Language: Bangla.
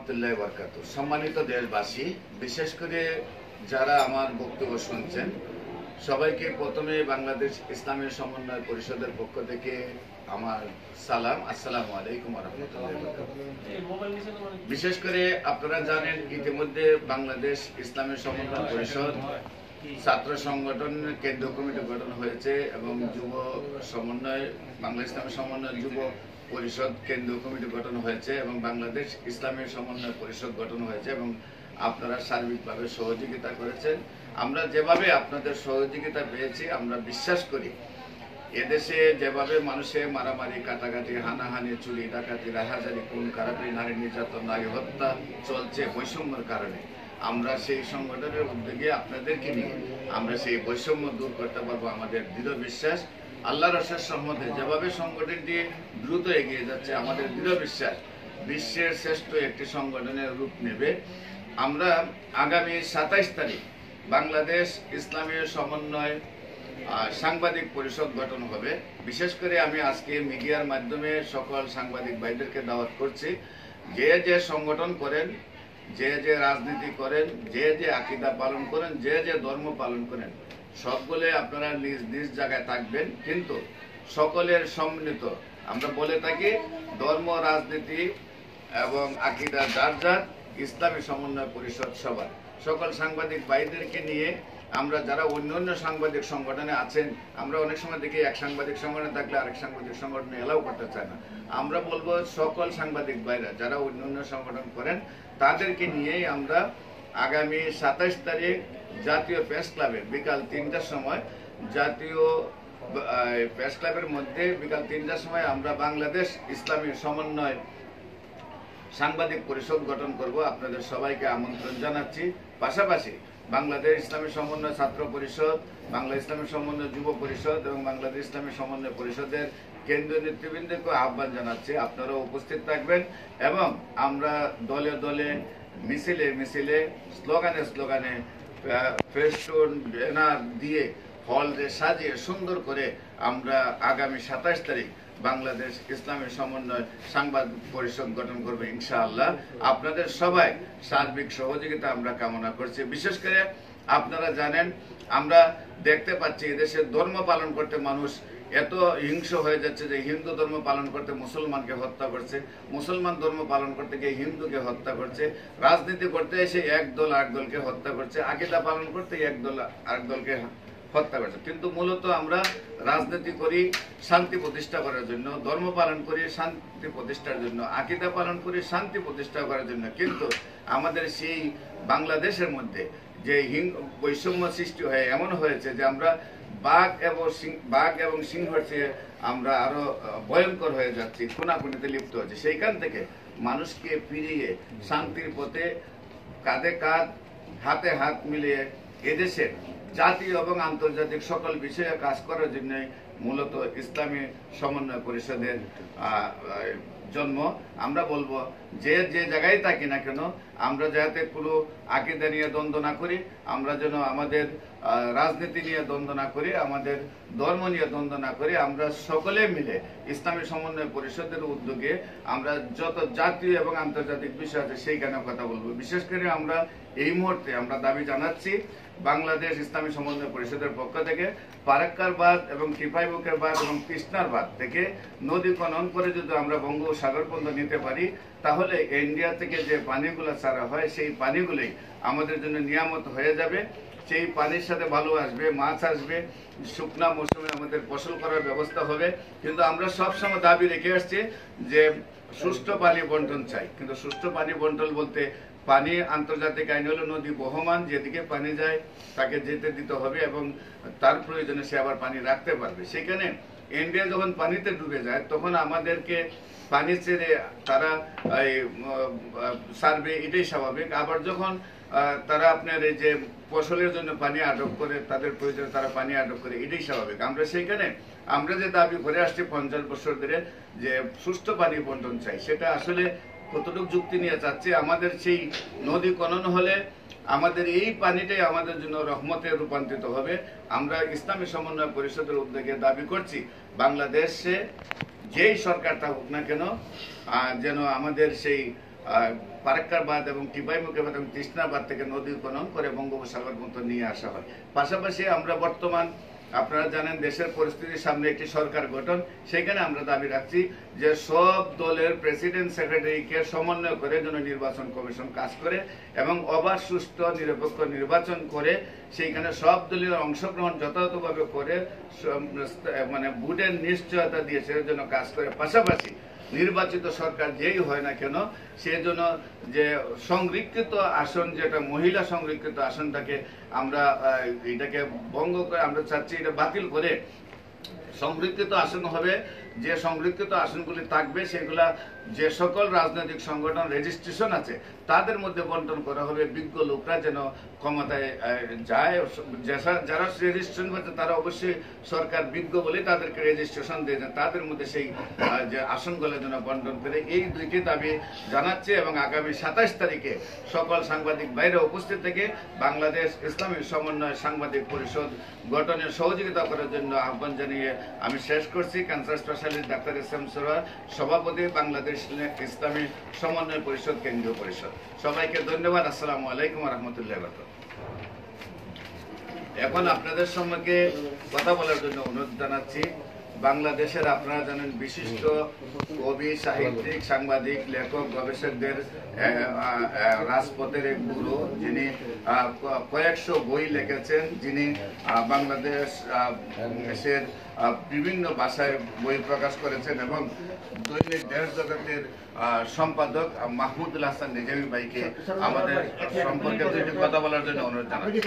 রহমতুল্লাহি ওয়া বারাকাতুহু। সম্মানিত দেশবাসী, বিশেষ করে যারা আমার বক্তব্য শুনছেন, সবাইকে প্রথমে বাংলাদেশ ইসলামী সমন্বয় পরিষদের পক্ষ থেকে আমার সালাম, আসসালামু আলাইকুম ওয়া রাহমাতুল্লাহি ওয়া বারাকাতুহু। বিশেষ করে আপনারা জানেন, ইতিমধ্যে বাংলাদেশ ইসলামী সমন্বয় পরিষদ ছাত্র সংগঠন কেন্দ্রীয় কমিটি গঠন হয়েছে এবং যুব সমন্বয় বাংলাদেশ ইসলামী সমন্বয় যুব পরিষদ কেন্দ্রীয় কমিটি গঠন হয়েছে এবং বাংলাদেশ ইসলামী সমন্বয় পরিষদ গঠন হয়েছে এবং আপনারা সার্বিকভাবে সহযোগিতা করেছেন। আমরা যেভাবে আপনাদের সহযোগিতা পেয়েছি, আমরা বিশ্বাস করি এদেশে যেভাবে মানুষের মারামারি, কাটাকাটি, হানাহানি, চুরি, ডাকাতি, রাহাজারি, খুন, কারাগারি, নারী নির্যাতন, নারী হত্যা চলছে বৈষম্যের কারণে, আমরা সেই সংগঠনের উদ্যোগে আপনাদেরকে নিয়ে আমরা সেই বৈষম্য দূর করতে পারবো। আমাদের দৃঢ় বিশ্বাস, আল্লাহর অশেষ রহমতে যেভাবে সংগঠনটি দ্রুত এগিয়ে যাচ্ছে, আমাদের দৃঢ় বিশ্বাস বিশ্বের শ্রেষ্ঠ একটি সংগঠনের রূপ নেবে। আমরা আগামী 27 তারিখ বাংলাদেশ ইসলামী সমন্বয় সাংবাদিক পরিষদ গঠন হবে। বিশেষ করে আমি আজকে মিডিয়ার মাধ্যমে সকল সাংবাদিক ভাইদেরকে দাওয়াত করছি, যে যে সংগঠন করেন, যে যে রাজনীতি করেন, যে যে আকীদা পালন করেন, যে যে ধর্ম পালন করেন, সবগুলো আপনারা নিজ নিজ জায়গায় থাকবেন, কিন্তু সকলের সম্মিলিত, আমরা বলে থাকি ধর্ম, রাজনীতি এবং আকীদা যার যার, ইসলামী সমন্বয় পরিষদ সবার। সকল সাংবাদিক ভাইদেরকে নিয়ে আমরা যারা অন্য অন্য সাংবাদিক সংগঠনে আছেন, আমরা অনেক সময় দেখি এক সাংবাদিক সংগঠনে থাকলে আরেক সাংবাদিক সংগঠনে এলাও করতে চায় না। আমরা বলবো সকল সাংবাদিক ভাইরা যারা অন্য অন্য সংগঠন করেন, তাদেরকে নিয়েই আমরা আগামী 27 তারিখ জাতীয় প্রেস ক্লাবে বিকাল 3টার সময়, জাতীয় প্রেস ক্লাবের মধ্যে বিকাল 3টার সময় আমরা বাংলাদেশ ইসলামী সমন্বয় সাংবাদিক পরিষদ গঠন করব। আপনাদের সবাইকে আমন্ত্রণ জানাচ্ছি। পাশাপাশি বাংলাদেশ ইসলামী সমন্বয় ছাত্র পরিষদ, বাংলা ইসলামী সমন্বয় যুব পরিষদ এবং বাংলাদেশ ইসলামী সমন্বয় পরিষদের কেন্দ্রীয় নেতৃবৃন্দকে আহ্বান জানাচ্ছি, আপনারাও উপস্থিত থাকবেন এবং আমরা দলে দলে, মিছিলে মিছিলে, স্লোগানে স্লোগানে, ফেস্টুন, ব্যানার দিয়ে, হলরে সাজিয়ে সুন্দর করে আমরা আগামী 27 তারিখ বাংলাদেশ ইসলামী সমন্বয় সাংবাদিক পরিষদ গঠন করবে ইনশাআল্লাহ। আপনাদের সবাই সার্বিক সহযোগিতা আমরা কামনা করছি। বিশেষ করে আপনারা জানেন, আমরা দেখতে পাচ্ছি এদেশের ধর্ম পালন করতে মানুষ এত হিংস্র হয়ে যাচ্ছে যে হিন্দু ধর্ম পালন করতে মুসলমানকে হত্যা করছে, মুসলমান ধর্ম পালন করতে গিয়ে হিন্দুকে হত্যা করছে, রাজনীতি করতে এসে এক দল আরেক দলকে হত্যা করছে, আকীদা পালন করতে এক দল আরেক দলকে হত্যা করছে। কিন্তু মূলত আমরা রাজনীতি করি শান্তি প্রতিষ্ঠা করার জন্য, ধর্ম পালন করি শান্তি প্রতিষ্ঠার জন্য, আকীদা পালন করি শান্তি প্রতিষ্ঠা করার জন্য। কিন্তু আমাদের সেই বাংলাদেশের মধ্যে যে বৈষম্য সৃষ্টি হয়ে এমন হয়েছে যে আমরা বাঘ এবং সিংহের চেয়ে আমরা আরো ভয়ঙ্কর হয়ে যাচ্ছি, খুনাখুনিতে লিপ্ত হচ্ছে। সেইখান থেকে মানুষকে ফিরিয়ে শান্তির পথে কাঁধে কাঁধ, হাতে হাত মিলিয়ে এদেশের জাতীয় এবং আন্তর্জাতিক সকল বিষয়ে কাজ করার জন্য মূলত ইসলামী সমন্বয় পরিষদের জন্ম। আমরা বলবো যে যে জায়গায় থাকি না কেন, আমরা যাতে কোনো আকীদা নিয়ে দ্বন্দ্ব না করি, আমরা যেন আমাদের রাজনীতি নিয়ে দ্বন্দ্ব না করি, আমাদের ধর্ম নিয়ে দ্বন্দ্ব না করি, আমরা সকলে মিলে ইসলামী সমন্বয় পরিষদের উদ্যোগে আমরা যত জাতীয় এবং আন্তর্জাতিক বিষয় আছে সেইখানে কথা বলবো। বিশেষ করে আমরা এই মুহূর্তে আমরা দাবি জানাচ্ছি বাংলাদেশ ইসলামী সমন্বয় পরিষদের পক্ষ থেকে ফারাক্কার বাঁধ এবং টিপাইবুকের বাঁধ এবং কৃষ্ণার বাঁধ থেকে নদী খনন করে যদি আমরা বঙ্গোপসাগর পর্যন্ত নিতে পারি, তাহলে ইন্ডিয়া থেকে যে পানিগুলো ছাড়া হয় সেই পানিগুলোই আমাদের জন্য নিয়ামত হয়ে যাবে। সেই পানির সাথে ভালো আসবে, মাছ আসবে, শুকনা মৌসুমে আমাদের ফসল করার ব্যবস্থা হবে। কিন্তু আমরা সবসময় দাবি রেখে আসছি যে সুষ্ঠু পানি বন্টন চাই। কিন্তু সুষ্ঠু পানি বন্টন বলতে পানি আন্তর্জাতিক আইন হলো নদী বহমান, যেদিকে পানি যায় তাকে যেতে দিতে হবে এবং তার প্রয়োজনে সে আবার পানি রাখতে পারবে। সেখানে ইন্ডিয়া যখন পানিতে ডুবে যায় তখন আমাদেরকে পানি ছেড়ে তারা সারবে, এটাই স্বাভাবিক। আবার যখন তারা আপনার এই যে ফসলের জন্য পানি আটক করে, তাদের প্রয়োজনে তারা পানি আটক করে, এটাই স্বাভাবিক। আমরা সেইখানে আমরা যে দাবি করে আসছি 50 বছর ধরে যে সুষ্ঠু পানি বন্টন চাই, সেটা আসলে কতটুকু যুক্তি নিয়ে চাচ্ছে। আমাদের সেই নদী খনন হলে আমাদের এই পানিটাই আমাদের জন্য রহমতে রূপান্তরিত হবে। আমরা ইসলামী সমন্বয় পরিষদের উদ্যোগে দাবি করছি বাংলাদেশে যেই সরকার থাকুক না কেন, যেন আমাদের সেই ফারাক্কার বাঁধ এবং টিপাইমুখী বাঁধ এবং তৃষ্ণা বাঁধ থেকে নদী খনন করে বঙ্গোপসাগর পর্যন্ত নিয়ে আসা হয়। পাশাপাশি আমরা বর্তমান আপনারা জানেন দেশের পরিস্থিতির সামনে একটি সরকার গঠন, সেখানে আমরা দাবি রাখছি যে সব দলের প্রেসিডেন্ট সেক্রেটারিকে সমন্বয় করে যেন নির্বাচন কমিশন কাজ করে এবং অবাধ সুষ্ঠু নিরপেক্ষ নির্বাচন করে সেইখানে সব দলীয় অংশগ্রহণ যথাযথভাবে করে মানে ভোটের নিশ্চয়তা দিয়ে সেটার জন্য কাজ করে। পাশাপাশি নির্বাচিত সরকার যেই হয় না কেন সেজন্য যে সংরক্ষিত আসন, যেটা মহিলা সংরক্ষিত আসনটাকে আমরা এটাকে ভঙ্গ করে আমরা চাচ্ছি এটা বাতিল করে সংরক্ষিত আসন হবে। যে সংরক্ষিত আসনগুলি থাকবে সেগুলা যে সকল রাজনৈতিক সংগঠন রেজিস্ট্রেশন আছে তাদের মধ্যে বন্টন করা হবে। বিজ্ঞ লোকরা যেন ক্ষমতায় যায়, যারা রেজিস্ট্রেশন করছে তারা অবশ্যই সরকার বিজ্ঞ বলে তাদেরকে রেজিস্ট্রেশন দিয়েছেন, তাদের মধ্যে সেই যে আসনগুলো যেন বন্টন করে। এই দুইটি দাবি জানাচ্ছে এবং আগামী 27 তারিখে সকল সাংবাদিক বাইরে উপস্থিত থেকে বাংলাদেশ ইসলামী সমন্বয় সাংবাদিক পরিষদ গঠনের সহযোগিতা করার জন্য আহ্বান জানিয়ে আমি শেষ করছি। Cancer specialist doctor SM. Sarwar, সভাপতি বাংলাদেশ ইসলামী সমন্বয় পরিষদ কেন্দ্রীয় পরিষদ। সবাইকে ধন্যবাদ। আসসালামু আলাইকুম ওয়া রাহমাতুল্লাহি ওয়া বারাকাতুহু। এখন আপনাদের সম্মুখে কথা বলার জন্য অনুরোধ জানাচ্ছি বাংলাদেশের আপনারা জানেন বিশিষ্ট কবি, সাহিত্যিক, সাংবাদিক, লেখক, গবেষকদের রাজপথের এক গুরু, যিনি কয়েকশো বই লিখেছেন, যিনি বাংলাদেশের বিভিন্ন ভাষায় বই প্রকাশ করেছেন এবং দৈনিক দেশ জগতের সম্পাদক মাহমুদুল হাসান নিজামী ভাইকে আমাদের সম্পর্কে দুইটি কথা বলার জন্য অনুরোধ জানাচ্ছি।